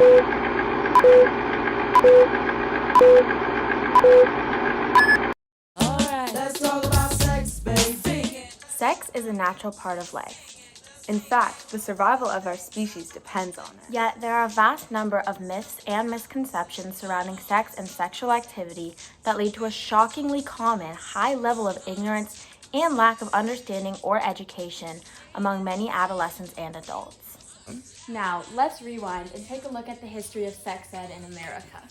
Alright, let's talk about sex, baby. Sex is a natural part of life. In fact, the survival of our species depends on it. Yet, there are a vast number of myths and misconceptions surrounding sex and sexual activity that lead to a shockingly common high level of ignorance and lack of understanding or education among many adolescents and adults. Now, let's rewind and take a look at the history of sex ed in America.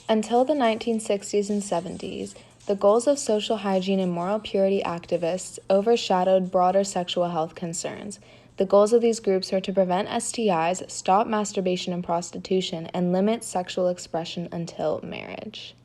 Until the 1960s and 70s, the goals of social hygiene and moral purity activists overshadowed broader sexual health concerns. The goals of these groups are to prevent STIs, stop masturbation and prostitution, and limit sexual expression until marriage.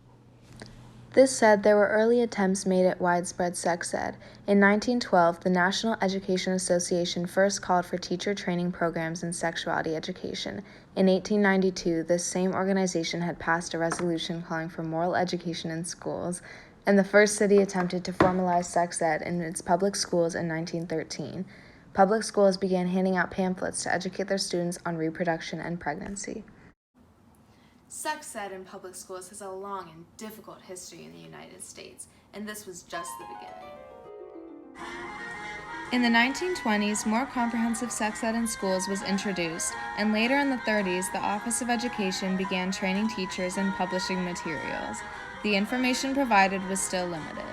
This said, there were early attempts made at widespread sex ed. In 1912, the National Education Association first called for teacher training programs in sexuality education. In 1892, this same organization had passed a resolution calling for moral education in schools, and the first city attempted to formalize sex ed in its public schools in 1913. Public schools began handing out pamphlets to educate their students on reproduction and pregnancy. Sex ed in public schools has a long and difficult history in the United States, and this was just the beginning. In the 1920s, more comprehensive sex ed in schools was introduced, and later in the 30s, the Office of Education began training teachers and publishing materials. The information provided was still limited.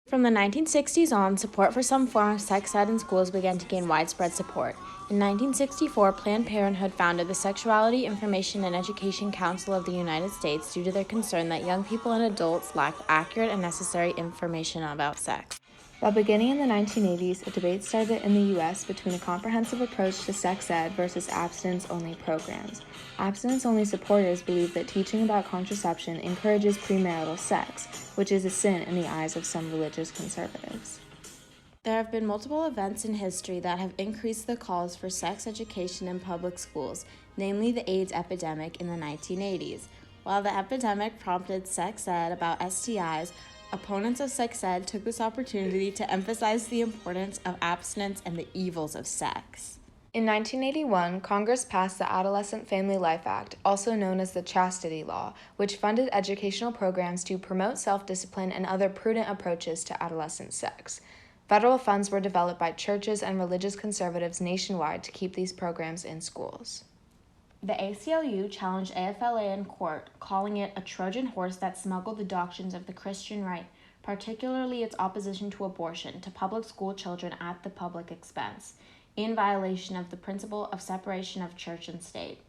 From the 1960s on, support for some form of sex ed in schools began to gain widespread support. In 1964, Planned Parenthood founded the Sexuality, Information, and Education Council of the United States due to their concern that young people and adults lacked accurate and necessary information about sex. While beginning in the 1980s, a debate started in the U.S. between a comprehensive approach to sex ed versus abstinence-only programs. Abstinence-only supporters believe that teaching about contraception encourages premarital sex, which is a sin in the eyes of some religious conservatives. There have been multiple events in history that have increased the calls for sex education in public schools, namely the AIDS epidemic in the 1980s. While the epidemic prompted sex ed about STIs, opponents of sex ed took this opportunity to emphasize the importance of abstinence and the evils of sex. In 1981, Congress passed the Adolescent Family Life Act, also known as the Chastity Law, which funded educational programs to promote self-discipline and other prudent approaches to adolescent sex. Federal funds were developed by churches and religious conservatives nationwide to keep these programs in schools. The ACLU challenged AFLA in court, calling it a Trojan horse that smuggled the doctrines of the Christian right, particularly its opposition to abortion, to public school children at the public expense, in violation of the principle of separation of church and state.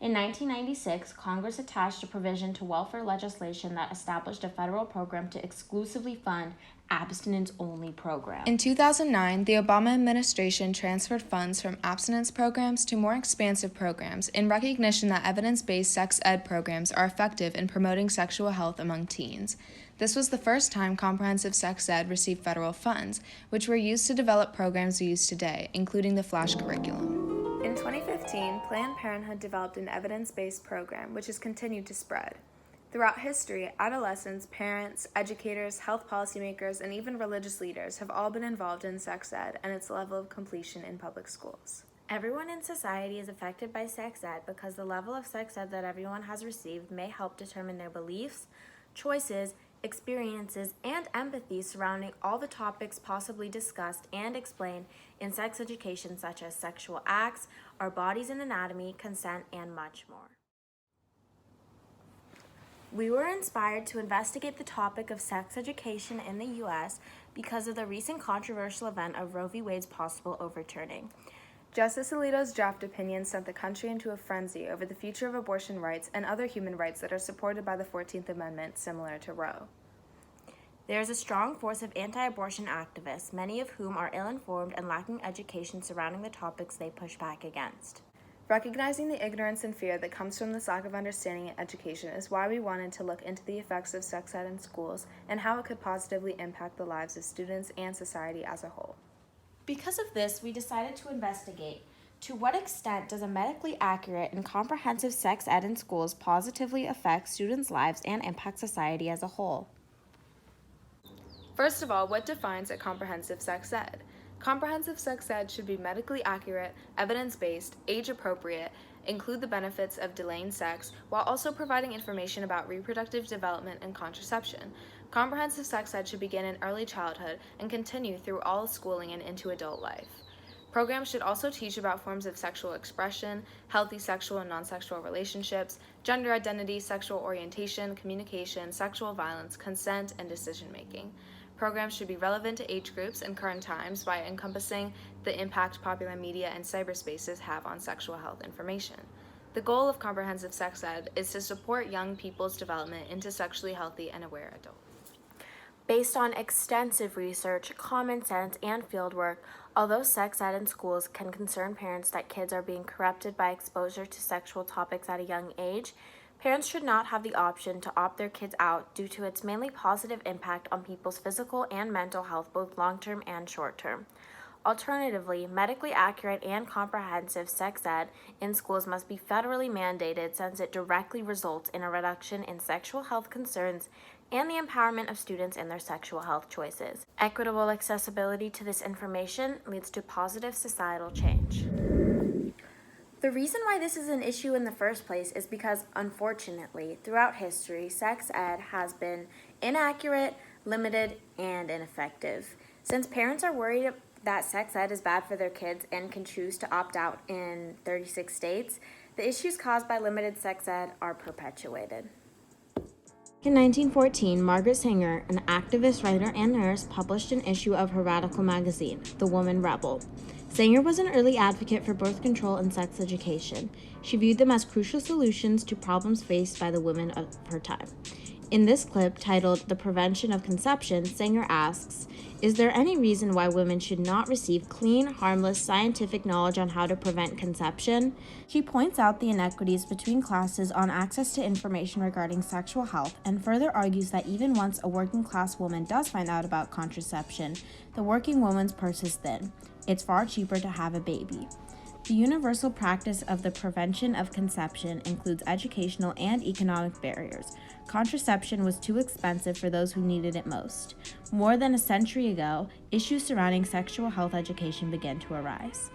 In 1996, Congress attached a provision to welfare legislation that established a federal program to exclusively fund abstinence-only programs. In 2009, the Obama administration transferred funds from abstinence programs to more expansive programs in recognition that evidence-based sex ed programs are effective in promoting sexual health among teens. This was the first time comprehensive sex ed received federal funds, which were used to develop programs we use today, including the FLASH curriculum. In 2015, Planned Parenthood developed an evidence-based program, which has continued to spread. Throughout history, adolescents, parents, educators, health policymakers, and even religious leaders have all been involved in sex ed and its level of completion in public schools. Everyone in society is affected by sex ed because the level of sex ed that everyone has received may help determine their beliefs, choices, experiences, and empathy surrounding all the topics possibly discussed and explained in sex education, such as sexual acts, our bodies and anatomy, consent, and much more. We were inspired to investigate the topic of sex education in the U.S. because of the recent controversial event of Roe v. Wade's possible overturning. Justice Alito's draft opinion sent the country into a frenzy over the future of abortion rights and other human rights that are supported by the 14th Amendment, similar to Roe. There is a strong force of anti-abortion activists, many of whom are ill-informed and lacking education surrounding the topics they push back against. Recognizing the ignorance and fear that comes from this lack of understanding and education is why we wanted to look into the effects of sex ed in schools and how it could positively impact the lives of students and society as a whole. Because of this, we decided to investigate to what extent does a medically accurate and comprehensive sex ed in schools positively affect students' lives and impact society as a whole. First of all, what defines a comprehensive sex ed? Comprehensive sex ed should be medically accurate, evidence-based, age-appropriate, include the benefits of delaying sex, while also providing information about reproductive development and contraception. Comprehensive sex ed should begin in early childhood and continue through all schooling and into adult life. Programs should also teach about forms of sexual expression, healthy sexual and non-sexual relationships, gender identity, sexual orientation, communication, sexual violence, consent, and decision-making. Programs should be relevant to age groups and current times by encompassing the impact popular media and cyberspaces have on sexual health information. The goal of comprehensive sex ed is to support young people's development into sexually healthy and aware adults. Based on extensive research, common sense, and fieldwork, although sex ed in schools can concern parents that kids are being corrupted by exposure to sexual topics at a young age, parents should not have the option to opt their kids out due to its mainly positive impact on people's physical and mental health, both long-term and short-term. Alternatively, medically accurate and comprehensive sex ed in schools must be federally mandated since it directly results in a reduction in sexual health concerns and the empowerment of students in their sexual health choices. Equitable accessibility to this information leads to positive societal change. The reason why this is an issue in the first place is because, unfortunately, throughout history, sex ed has been inaccurate, limited, and ineffective. Since parents are worried that sex ed is bad for their kids and can choose to opt out in 36 states, the issues caused by limited sex ed are perpetuated. In 1914, Margaret Sanger, an activist, writer, and nurse, published an issue of her radical magazine, The Woman Rebel. Sanger was an early advocate for birth control and sex education. She viewed them as crucial solutions to problems faced by the women of her time. In this clip, titled The Prevention of Conception, Sanger asks, "Is there any reason why women should not receive clean, harmless, scientific knowledge on how to prevent conception?" She points out the inequities between classes on access to information regarding sexual health and further argues that even once a working-class woman does find out about contraception, the working woman's purse is thin. It's far cheaper to have a baby. The universal practice of the prevention of conception includes educational and economic barriers. Contraception was too expensive for those who needed it most. More than a century ago, issues surrounding sexual health education began to arise.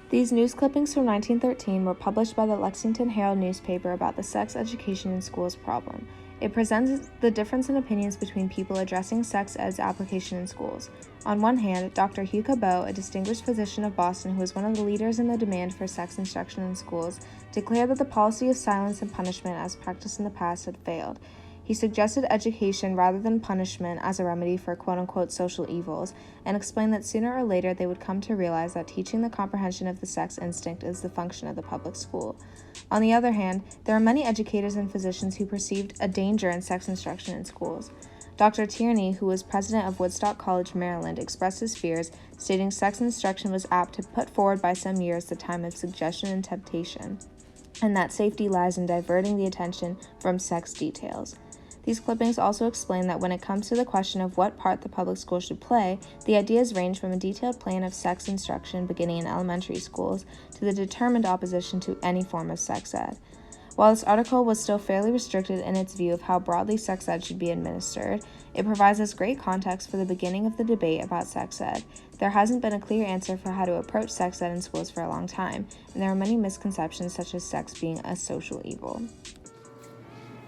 These news clippings from 1913 were published by the Lexington Herald newspaper about the sex education in schools problem. It presents the difference in opinions between people addressing sex ed's application in schools. On one hand, Dr. Hugh Cabot, a distinguished physician of Boston who was one of the leaders in the demand for sex instruction in schools, declared that the policy of silence and punishment as practiced in the past had failed. He suggested education rather than punishment as a remedy for quote-unquote social evils, and explained that sooner or later they would come to realize that teaching the comprehension of the sex instinct is the function of the public school. On the other hand, there are many educators and physicians who perceived a danger in sex instruction in schools. Dr. Tierney, who was president of Woodstock College, Maryland, expressed his fears, stating sex instruction was apt to put forward by some years the time of suggestion and temptation, and that safety lies in diverting the attention from sex details. These clippings also explain that when it comes to the question of what part the public school should play, the ideas range from a detailed plan of sex instruction beginning in elementary schools to the determined opposition to any form of sex ed. While this article was still fairly restricted in its view of how broadly sex ed should be administered, it provides us great context for the beginning of the debate about sex ed. There hasn't been a clear answer for how to approach sex ed in schools for a long time, and there are many misconceptions such as sex being a social evil.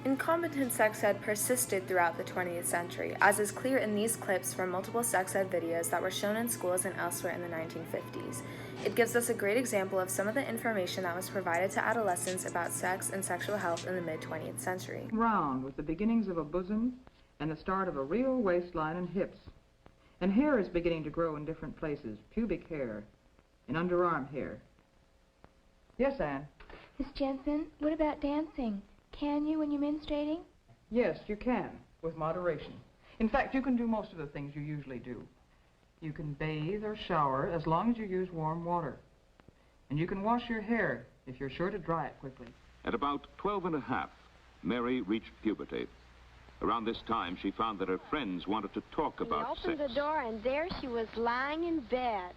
Incompetent sex ed persisted throughout the 20th century, as is clear in these clips from multiple sex ed videos that were shown in schools and elsewhere in the 1950s. It gives us a great example of some of the information that was provided to adolescents about sex and sexual health in the mid-20th century. Round with the beginnings of a bosom and the start of a real waistline and hips. And hair is beginning to grow in different places, pubic hair and underarm hair. Yes, Anne? Miss Jensen, what about dancing? Can you when you're menstruating? Yes, you can, with moderation. In fact, you can do most of the things you usually do. You can bathe or shower as long as you use warm water. And you can wash your hair if you're sure to dry it quickly. At about 12 and a half, Mary reached puberty. Around this time, she found that her friends wanted to talk about sex. He opened the door, and there she was lying in bed.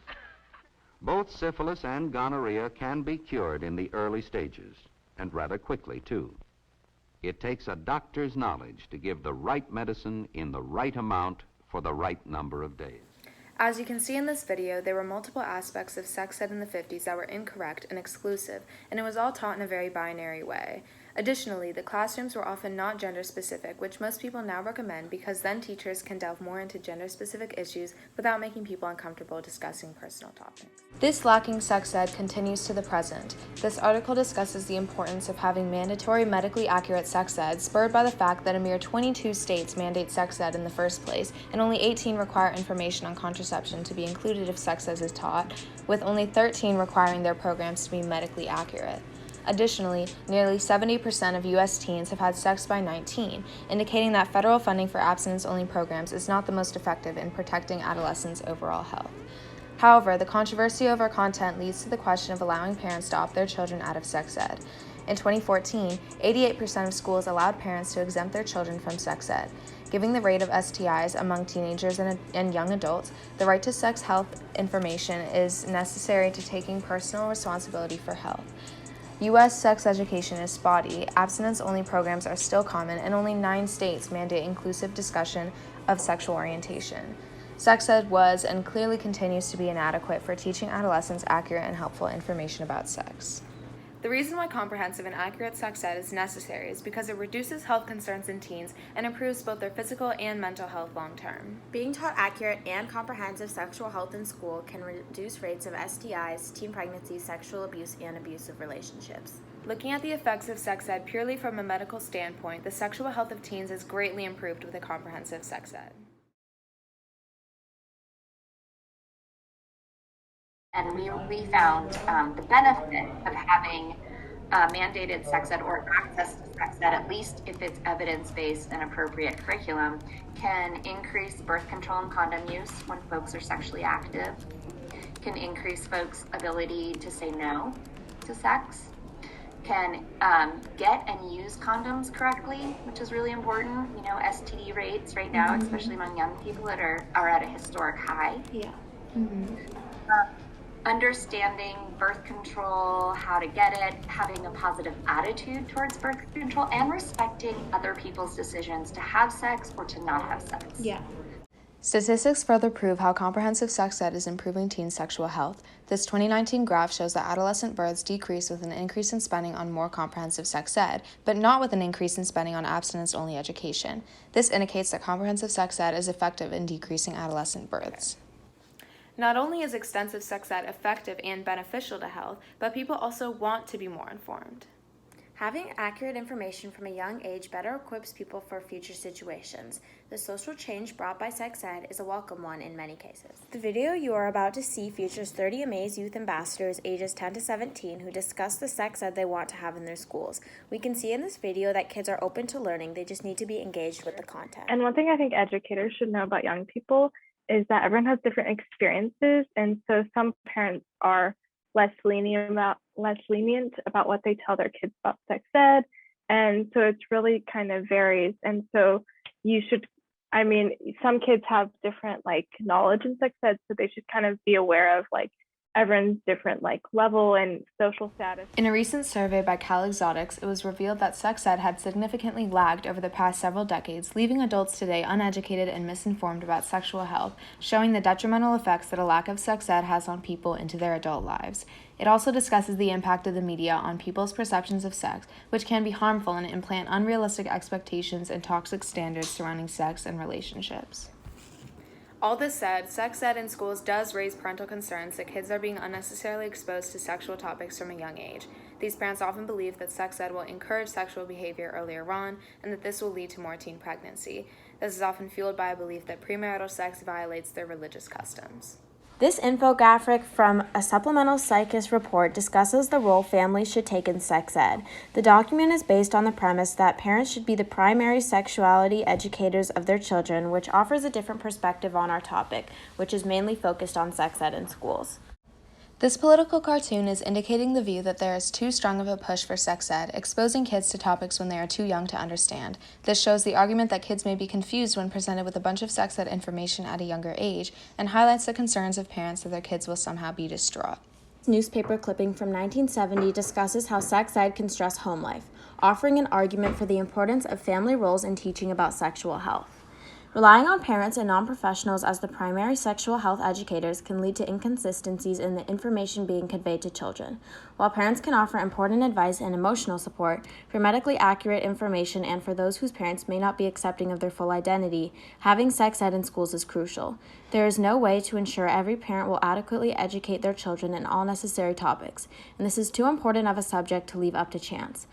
Both syphilis and gonorrhea can be cured in the early stages, and rather quickly, too. It takes a doctor's knowledge to give the right medicine in the right amount for the right number of days. As you can see in this video, there were multiple aspects of sex ed in the 50s that were incorrect and exclusive, and it was all taught in a very binary way. Additionally, the classrooms were often not gender-specific, which most people now recommend because then teachers can delve more into gender-specific issues without making people uncomfortable discussing personal topics. This lacking sex ed continues to the present. This article discusses the importance of having mandatory medically accurate sex ed, spurred by the fact that a mere 22 states mandate sex ed in the first place, and only 18 require information on contraception to be included if sex ed is taught, with only 13 requiring their programs to be medically accurate. Additionally, nearly 70% of U.S. teens have had sex by 19, indicating that federal funding for abstinence-only programs is not the most effective in protecting adolescents' overall health. However, the controversy over content leads to the question of allowing parents to opt their children out of sex ed. In 2014, 88% of schools allowed parents to exempt their children from sex ed. Given the rate of STIs among teenagers and young adults, the right to sex health information is necessary to taking personal responsibility for health. U.S. sex education is spotty, abstinence-only programs are still common, and only 9 states mandate inclusive discussion of sexual orientation. Sex ed was and clearly continues to be inadequate for teaching adolescents accurate and helpful information about sex. The reason why comprehensive and accurate sex ed is necessary is because it reduces health concerns in teens and improves both their physical and mental health long term. Being taught accurate and comprehensive sexual health in school can reduce rates of STIs, teen pregnancy, sexual abuse, and abusive relationships. Looking at the effects of sex ed purely from a medical standpoint, the sexual health of teens is greatly improved with a comprehensive sex ed. And we found the benefit of having mandated sex ed or access to sex ed, at least if it's evidence-based and appropriate curriculum, can increase birth control and condom use when folks are sexually active, can increase folks' ability to say no to sex, can get and use condoms correctly, which is really important. You know, STD rates right now, especially among young people, that are at a historic high. Yeah. Understanding birth control, how to get it, having a positive attitude towards birth control, and respecting other people's decisions to have sex or to not have sex. Yeah. Statistics further prove how comprehensive sex ed is improving teen sexual health. This 2019 graph shows that adolescent births decreased with an increase in spending on more comprehensive sex ed, but not with an increase in spending on abstinence-only education. This indicates that comprehensive sex ed is effective in decreasing adolescent births. Not only is extensive sex ed effective and beneficial to health, but people also want to be more informed. Having accurate information from a young age better equips people for future situations. The social change brought by sex ed is a welcome one in many cases. The video you are about to see features 30 Amaze youth ambassadors ages 10 to 17 who discuss the sex ed they want to have in their schools. We can see in this video that kids are open to learning, they just need to be engaged with the content. And one thing I think educators should know about young people is that everyone has different experiences, and so some parents are less lenient about what they tell their kids about sex ed, and so it's really kind of varies. And so some kids have different knowledge in sex ed, so they should kind of be aware of everyone's different level and social status. In a recent survey by Cal Exotics, it was revealed that sex ed had significantly lagged over the past several decades, leaving adults today uneducated and misinformed about sexual health, showing the detrimental effects that a lack of sex ed has on people into their adult lives. It also discusses the impact of the media on people's perceptions of sex, which can be harmful and implant unrealistic expectations and toxic standards surrounding sex and relationships. All this said, sex ed in schools does raise parental concerns that kids are being unnecessarily exposed to sexual topics from a young age. These parents often believe that sex ed will encourage sexual behavior earlier on and that this will lead to more teen pregnancy. This is often fueled by a belief that premarital sex violates their religious customs. This infographic from a supplemental psychist report discusses the role families should take in sex ed. The document is based on the premise that parents should be the primary sexuality educators of their children, which offers a different perspective on our topic, which is mainly focused on sex ed in schools. This political cartoon is indicating the view that there is too strong of a push for sex ed, exposing kids to topics when they are too young to understand. This shows the argument that kids may be confused when presented with a bunch of sex ed information at a younger age, and highlights the concerns of parents that their kids will somehow be distraught. Newspaper clipping from 1970 discusses how sex ed can stress home life, offering an argument for the importance of family roles in teaching about sexual health. Relying on parents and non-professionals as the primary sexual health educators can lead to inconsistencies in the information being conveyed to children. While parents can offer important advice and emotional support, for medically accurate information and for those whose parents may not be accepting of their full identity, having sex ed in schools is crucial. There is no way to ensure every parent will adequately educate their children in all necessary topics, and this is too important of a subject to leave up to chance.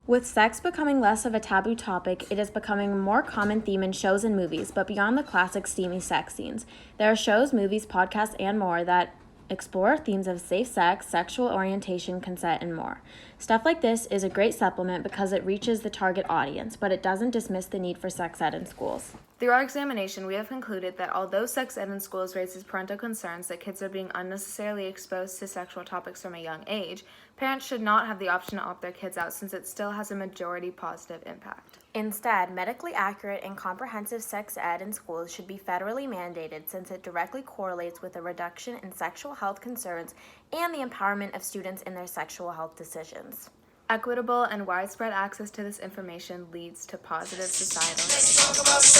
With sex becoming less of a taboo topic, it is becoming a more common theme in shows and movies, but beyond the classic steamy sex scenes. There are shows, movies, podcasts, and more that explore themes of safe sex, sexual orientation, consent, and more. Stuff like this is a great supplement because it reaches the target audience, but it doesn't dismiss the need for sex ed in schools. Through our examination, we have concluded that although sex ed in schools raises parental concerns that kids are being unnecessarily exposed to sexual topics from a young age, parents should not have the option to opt their kids out since it still has a majority positive impact. Instead, medically accurate and comprehensive sex ed in schools should be federally mandated since it directly correlates with a reduction in sexual health concerns and the empowerment of students in their sexual health decisions. Equitable and widespread access to this information leads to positive societal change.